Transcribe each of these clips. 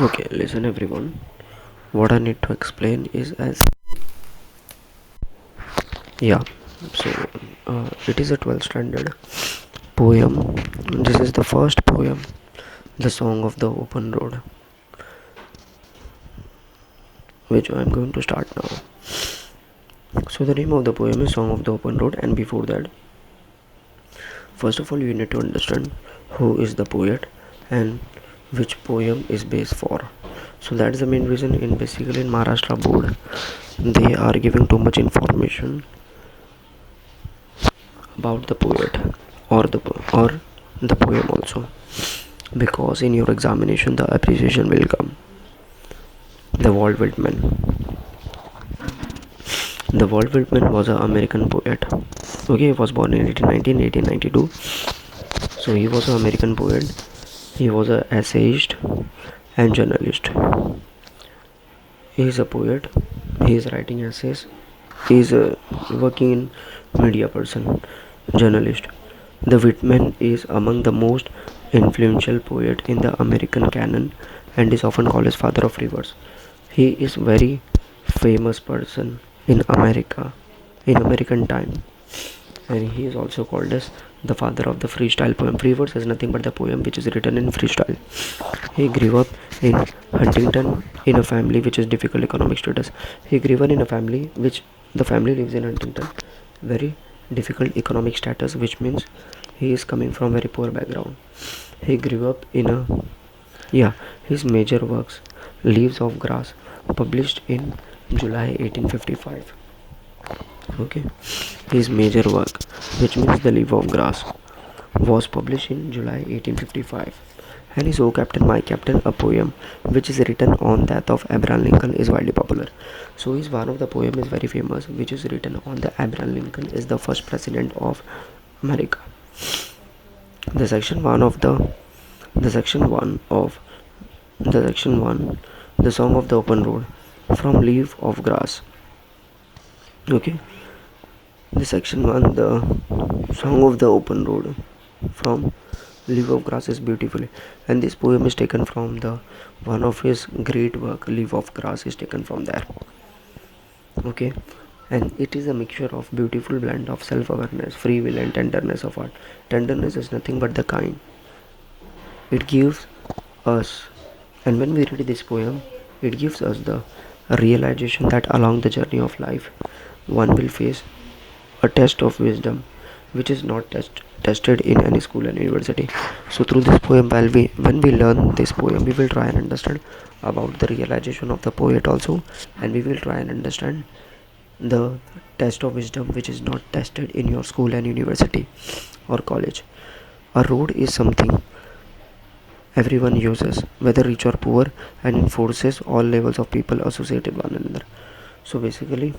Okay, listen everyone. What I need to explain is as yeah. So it is a 12th standard poem. This is the first poem, the song of the open road, which I am going to start now. So the name of the poem is Song of the Open Road, and before that, first of all, you need to understand who is the poet and which poem is based for. So that's the main reason in basically in Maharashtra board they are giving too much information about the poet or the poem also, because in your examination the appreciation will come. The Walt Whitman. The Walt Whitman was an American poet. Okay, he was born in 1892. So he was an American poet. He was an essayist and journalist. He is a poet. He is writing essays. He is working in media person, journalist. The Whitman is among the most influential poet in the American canon and is often called as father of rivers. He is very famous person in America in American time, and he is also called as the father of the freestyle poem. Free verse is nothing but the poem which is written in freestyle. He grew up in Huntington in a family which is difficult economic status. He grew up in a family which the family lives in Huntington, very difficult economic status, which means he is coming from very poor background. He grew up in a yeah. His major works, Leaves of Grass, published in July 1855. Okay, his major work, which means The Leaf of Grass, was published in July 1855. And his O Captain, My Captain, a poem which is written on that of Abraham Lincoln, is widely popular. So his one of the poem is very famous, which is written on the Abraham Lincoln is the first president of America. The section one of the section one of the section one, the Song of the Open Road, from Leaf of Grass. Okay, the section one, the Song of the Open Road, from Leaf of Grass is beautifully, and this poem is taken from the one of his great work, Leaf of Grass, is taken from there. Okay, and it is a mixture of beautiful blend of self-awareness, free will, and tenderness of art. Tenderness is nothing but the kind it gives us, and when we read this poem, it gives us the realization that along the journey of life, one will face a test of wisdom which is not tested in any school and university. So through this poem, when we learn this poem, we will try and understand about the realization of the poet also, and we will try and understand the test of wisdom which is not tested in your school and university or college. A road is something everyone uses, whether rich or poor, and it forces all levels of people associated with one another. So basically,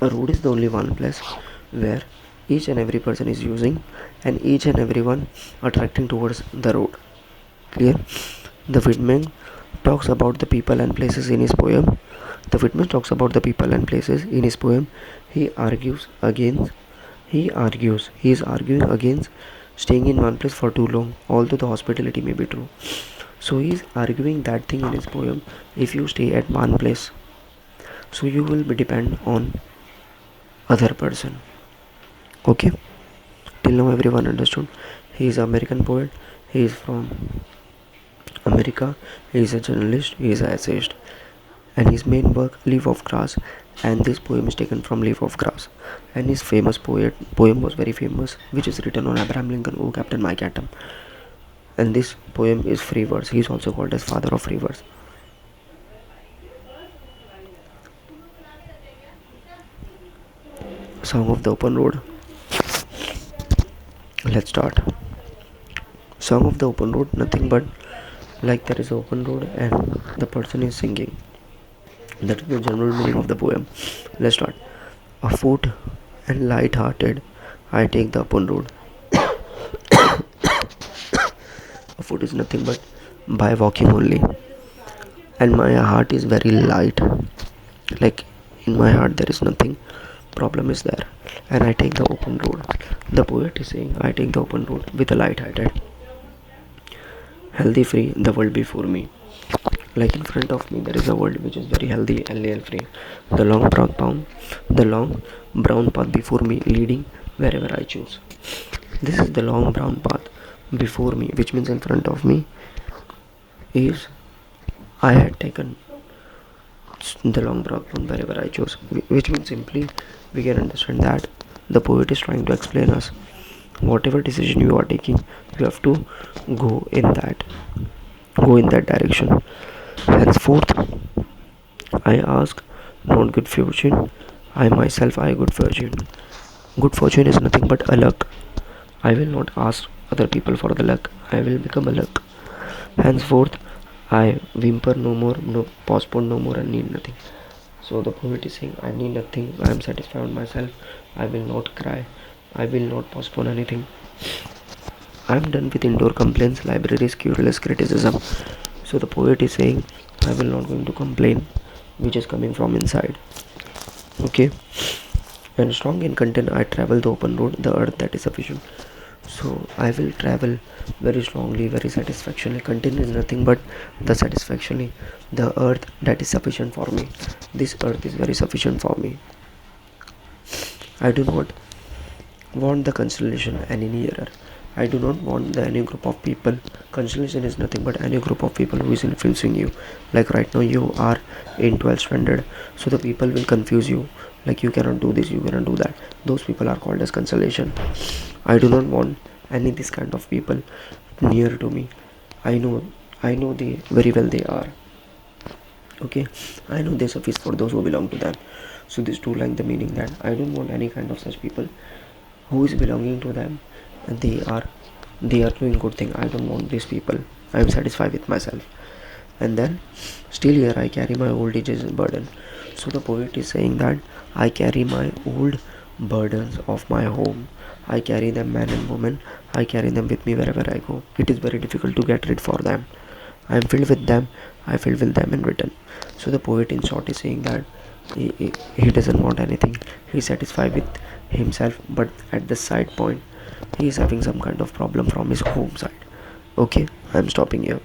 a road is the only one place where each and every person is using, and each and everyone attracting towards the road. Clear? The Whitman talks about the people and places in his poem. The Whitman talks about the people and places in his poem. He argues against. He is arguing against staying in one place for too long, although the hospitality may be true. So he is arguing that thing in his poem. If you stay at one place, so you will be depend on other person. Okay, till now everyone understood. He is an American poet. He is from America. He is a journalist. He is an essayist, and his main work, Leaf of Grass, and this poem is taken from Leaf of Grass. And his famous poem was very famous, which is written on Abraham Lincoln, Oh Captain, My Captain. And this poem is free verse. He is also called as father of free verse. Song of the Open Road. Let's start. Song of the Open Road, nothing but like there is an open road and the person is singing. That is the general meaning of the poem. Let's start. Afoot and light-hearted, I take the open road. Afoot is nothing but by walking only, and my heart is very light. Like in my heart there is nothing problem is there, and I take the open road. The poet is saying, I take the open road with a light-hearted, healthy, free, the world before me. Like in front of me, there is a world which is very healthy, LDL free. The long brown path before me, leading wherever I choose. This is the long brown path before me, which means in front of me is I had taken the long brown path wherever I chose. Which means simply we can understand that the poet is trying to explain us whatever decision you are taking, you have to go in that go in that direction. Henceforth, I ask not good fortune, I good fortune. Good fortune is nothing but a luck. I will not ask other people for the luck, I will become a luck. Henceforth, I whimper no more, no postpone no more, and need nothing. So the poet is saying, I need nothing, I am satisfied with myself, I will not cry, I will not postpone anything. I am done with indoor complaints, libraries, cureless criticism. So the poet is saying, I will not going to complain, which is coming from inside. Okay. And strong in content, I travel the open road, the earth that is sufficient. So I will travel very strongly, very satisfactorily. Content is nothing but the satisfactorily, the earth that is sufficient for me. This earth is very sufficient for me. I do not want the constellation any nearer. I do not want any group of people. Constellation is nothing but any group of people who is influencing you. Like right now you are in 12th standard, so the people will confuse you. Like you cannot do this, you cannot do that. Those people are called as constellation. I do not want any this kind of people near to me. I know they very well they are. Okay, I know they suffice for those who belong to them. So these two like the meaning that I don't want any kind of such people who is belonging to them, and they are doing good thing. I don't want these people. I am satisfied with myself. And then still here I carry my old age's burden. So the poet is saying that I carry my old burdens of my home. I carry them, man and woman. I carry them with me wherever I go. It is very difficult to get rid for them. I am filled with them. I filled with them in return. So the poet in short is saying that he doesn't want anything. He is satisfied with himself, but at the side point he is having some kind of problem from his home side. Okay, I'm stopping here.